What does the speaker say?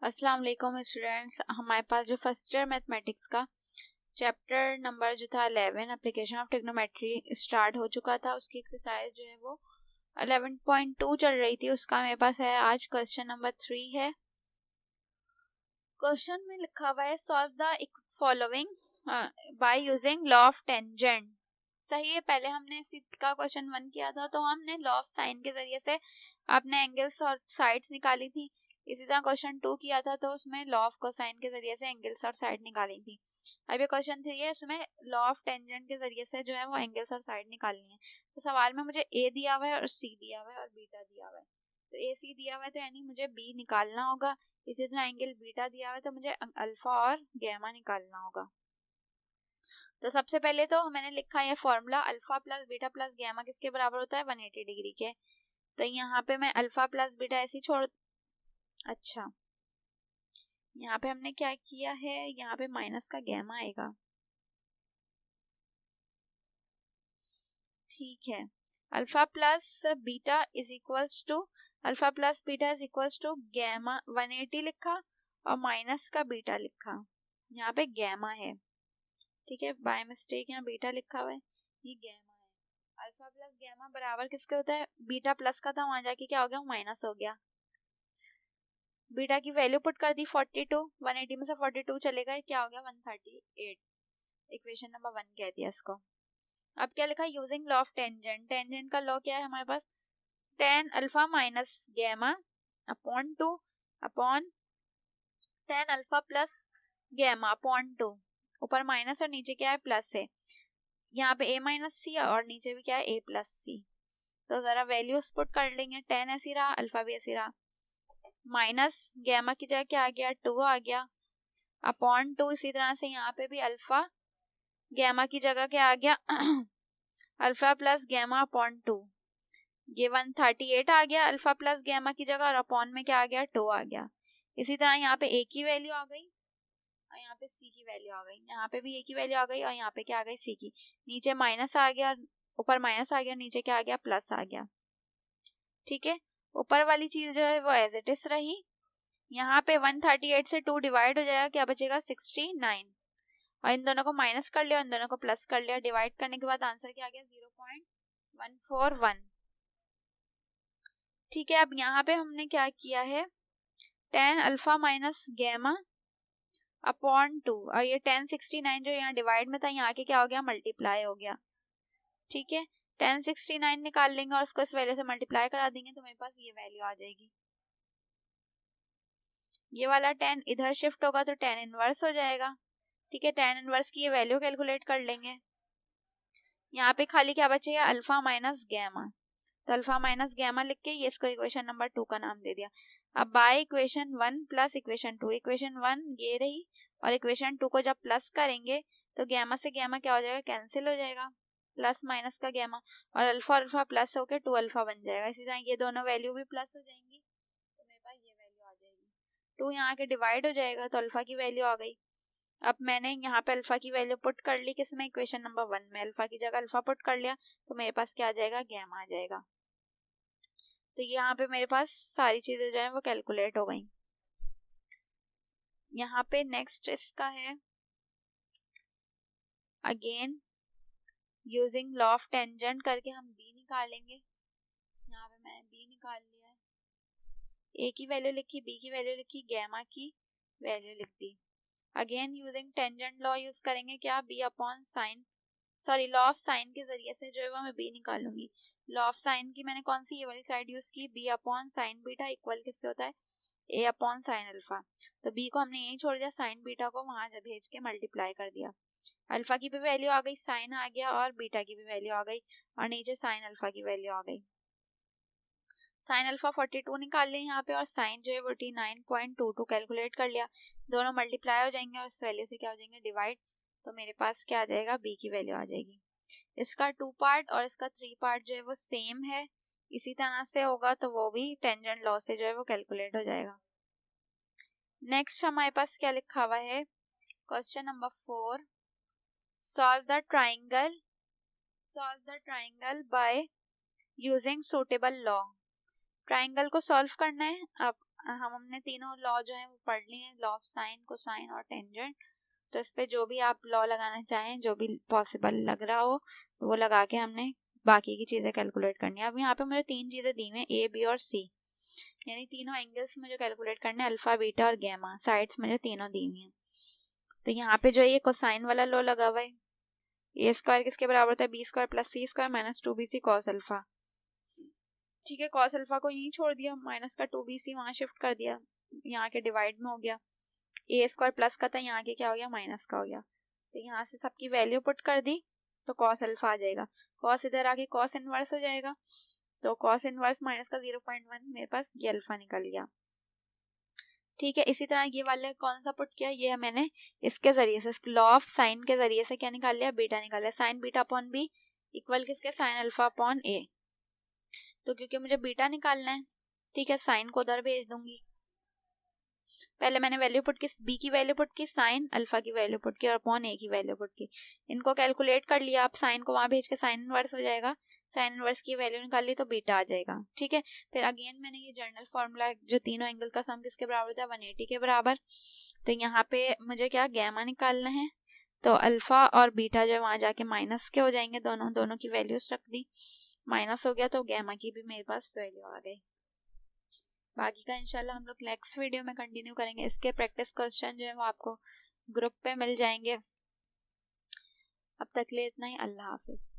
अस्सलाम वालेकुम स्टूडेंट्स। हमारे पास जो फर्स्ट ईयर मैथमेटिक्स का चैप्टर नंबर जो था 11 एप्लीकेशन ऑफ ट्रिग्नोमेट्री स्टार्ट हो चुका था। उसकी एक्सरसाइज जो है वो 11.2 चल रही थी। उसका मेरे पास है आज क्वेश्चन नंबर 3 है। क्वेश्चन में लिखा हुआ है solve the following by using law of tangent. सही है, पहले हमने इसी का क्वेश्चन 1 किया था तो हमने लॉ ऑफ साइन के जरिए से अपने एंगल्स और साइड्स निकाली थी। इसी तरह क्वेश्चन 2 किया था तो उसमें लॉ ऑफ कोसाइन के जरिए से एंगल्स और साइड निकाली थी। अब ये क्वेश्चन 3 है, इसमें लॉ ऑफ टेंजेंट के जरिए से जो है वो एंगल्स और साइड निकालनी है। तो सवाल में मुझे ए दिया हुआ है और सी दिया हुआ है और बीटा दिया हुआ है। तो ए सी दिया हुआ है तो यानी मुझे बी निकालना होगा। इसी तरह एंगल बीटा दिया हुआ है तो मुझे अल्फा और गैमा निकालना होगा। तो सबसे पहले तो मैंने लिखा है formula alpha plus beta plus gamma किसके बराबर होता है 180 डिग्री के। तो यहाँ पे मैं अल्फा प्लस बीटा ऐसे छोड़, अच्छा यहाँ पे हमने क्या किया है, यहाँ पे माइनस का गैमा आएगा। ठीक है, alpha plus beta is equals to alpha plus beta is equals to gamma 180 लिखा और माइनस का बीटा लिखा, यहाँ पे गैमा है। ठीक है, बाय मिस्टेक यहाँ बीटा लिखा हुआ है, ये गैमा है। अल्फा प्लस गैमा बराबर किसके होता है, बीटा प्लस का था, वहां जाके क्या हो गया माइनस हो गया। बीटा की वैल्यू पुट कर दी 42, 180 में से 42 चलेगा, क्या हो गया 138। इक्वेशन नंबर 1 कह दिया इसको। अब क्या लिखा, using law of tangent. Tangent का लॉ क्या है हमारे पास, tan alpha minus gamma upon 2 upon tan alpha plus gamma upon 2। ऊपर माइनस और नीचे क्या है प्लस है। यहाँ पे a माइनस सी और नीचे भी क्या है a प्लस सी। तो जरा वैल्यूज पुट कर लेंगे, tan ऐसी रहा अल्फा भी ऐसी रहा, माइनस गैमा की जगह क्या आ गया 2 आ गया अपॉन 2। इसी तरह से यहाँ पे भी अल्फा गैमा की जगह क्या आ गया अल्फा प्लस गैमा अपॉन 2। ये 138 आ गया अल्फा प्लस गैमा की जगह और अपॉन में क्या आ गया 2 आ गया। इसी तरह यहाँ पे a की वैल्यू आ गई और यहाँ पे c की वैल्यू आ गई, यहाँ पे भी a की वैल्यू आ गई और यहाँ पे क्या आ गई c की। नीचे माइनस आ गया, ऊपर माइनस आ गया, नीचे क्या आ गया प्लस आ गया। ठीक है, ऊपर वाली चीज जो है वो एज इट इज रही। यहाँ पे 138 से 2 डिवाइड हो जाएगा, क्या बचेगा 69 और इन दोनों को माइनस कर लिया, इन दोनों को प्लस कर लिया। डिवाइड करने के बाद आंसर क्या आ गया 0.141। ठीक है, अब यहाँ पे हमने क्या किया है, tan alpha minus gamma upon 2 और ये 1069 जो यहाँ डिवाइड में था यहाँ आके क्या हो गया मल्टीप्लाई हो गया। ठीक है, 1069 निकाल लेंगे और उसको इस वैल्यू से मल्टीप्लाई करा देंगे तो मेरे पास ये वैल्यू आ जाएगी। ये वाला 10 इधर शिफ्ट होगा तो tan इनवर्स हो जाएगा। ठीक है, tan इनवर्स की ये वैल्यू कैलकुलेट कर लेंगे। यहाँ पे खाली क्या बचेगा अल्फा माइनस गैमा, तो अल्फा माइनस गैमा लिख के ये इसको इक्वेशन नंबर 2 का नाम दे दिया। अब by equation 1 plus equation 2, equation 1 ये रही और इक्वेशन 2 को जब प्लस करेंगे तो गैमा से गैमा क्या हो जाएगा कैंसिल हो जाएगा, प्लस माइनस का गैमा और अल्फा अल्फा प्लस होकर 2 अल्फा बन जाएगा। इसी तरह ये दोनों वैल्यू भी प्लस हो जाएंगी तो मेरे पास ये वैल्यू आ जाएगी। 2 यहाँ आके डिवाइड हो जाएगा तो अल्फा की वैल्यू आ गई। अब मैंने यहाँ पे अल्फा की वैल्यू पुट कर ली किसमें, इक्वेशन नंबर 1 में। अल्फा की जगह अल्फा पुट कर लिया तो मेरे पास क्या आ जाएगा गैमा आ जाएगा। तो यहाँ पे मेरे पास सारी चीजें जो है वो कैलकुलेट हो गई। यहाँ पे नेक्स्ट इसका है again using law of tangent करके हम b निकालेंगे। यहाँ पे मैंने b निकाल लिया है, a की वैल्यू लिखी, b की वैल्यू लिखी, गैमा की वैल्यू लिख दी। Again using tangent law use करेंगे क्या, b upon sine, sorry law of sine के जरिए से जो है वो मैं b निकालूंगी। लॉ ऑफ साइन की मैंने कौन सी ये वाली साइड यूज की, b upon sine beta equal किससे होता है a अपॉन साइन अल्फा। तो b को हमने यहीं छोड़ दिया, साइन बीटा को वहां भेज के मल्टीप्लाई कर दिया। अल्फा की भी वैल्यू आ गई, साइन आ गया और बीटा की भी वैल्यू आ गई और नीचे साइन अल्फा की वैल्यू आ गई। साइन अल्फा 42 निकाल लिया यहाँ पे और साइन जो है 49.22 कैलकुलेट कर लिया। दोनों मल्टीप्लाई हो जाएंगे और इस वैल्यू से क्या हो जाएंगे डिवाइड, तो मेरे पास क्या आ जाएगा b की वैल्यू आ जाएगी। इसका 2 पार्ट और इसका 3 पार्ट जो है वो सेम है, इसी तरह से होगा तो वो भी टेंजेंट लॉ से जो है वो कैलकुलेट हो जाएगा। नेक्स्ट हमारे पास क्या लिखा हुआ है, question number 4, solve the triangle by using suitable law. Triangle को सॉल्व करना है। अब हमने तीनों लॉ जो है वो पढ़ लिए हैं, लॉ ऑफ साइन, कोसाइन और टेंजेंट। तो इस पे जो भी आप लॉ लगाना चाहें, जो भी पॉसिबल लग रहा हो वो लगा के हमने बाकी की चीज़ें कैलकुलेट करनी है। अब यहाँ पे मुझे 3 चीज़ें दी हुई हैं, ए बी और सी, यानी तीनों एंगल्स मुझे कैलकुलेट करने हैं, अल्फा बीटा और गैमा, साइड्स मुझे तीनों दी हुई हैं। तो यहाँ पे जो ये कोसाइन वाला लॉ लगा हुआ है, ए स्क्वायर किसके बराबर होता है, B square plus C square minus 2bc cos alpha. ठीक है, कॉस अल्फा को यहीं छोड़ दिया, माइनस का 2bc वहाँ शिफ्ट कर दिया, यहाँ के डिवाइड में हो गया, ए स्क्वायर प्लस का था, यहाँ के क्या हो गया, माइनस का हो गया। तो यहाँ से सबकी वैल्यू पुट कर दी तो कॉस अल्फा आ जाएगा, कॉस इधर आके कॉस इनवर्स हो जाएगा, तो कॉस इनवर्स माइनस का 0.1, मेरे पास ये अल्फा निकल गया। ठीक है, इसी तरह ये वाले कौन सा पुट किया, ये मैंने इसके जरिए से, लॉ ऑफ साइन के जरिए से क्या निकाल लिया, बीटा निकाल लिया, sine beta upon B equal किसके, साइन अल्फा अपॉन ए। तो क्योंकि मुझे बीटा निकालना है, ठीक है, साइन को उधर भेज दूंगी, पहले मैंने वैल्यू पुट की, बी की वैल्यू पुट की, साइन अल्फा की वैल्यू पुट की और अपॉन ए की वैल्यू पुट की, इनको कैलकुलेट कर लिया। आप साइन को वहां भेज के साइन इनवर्स हो जाएगा, साइन इनवर्स की वैल्यू निकाल ली तो बीटा आ जाएगा। ठीक है, फिर अगेन मैंने ये जनरल फॉर्मूला, जो तीनों एंगल का सम किसके बराबर था, 180 के बराबर। तो यहाँ पे मुझे क्या, गैमा निकालना है, तो अल्फा और बीटा जो वहां जाके माइनस के हो जाएंगे, दोनों की वैल्यूज रख दी, माइनस हो गया तो गैमा की भी मेरे पास वैल्यू आ गई। बाकी का इंशाल्लाह हम लोग नेक्स्ट वीडियो में कंटिन्यू करेंगे। इसके प्रैक्टिस क्वेश्चन जो है वो आपको ग्रुप पे मिल जाएंगे। अब तक ले इतना ही, अल्लाह हाफिज।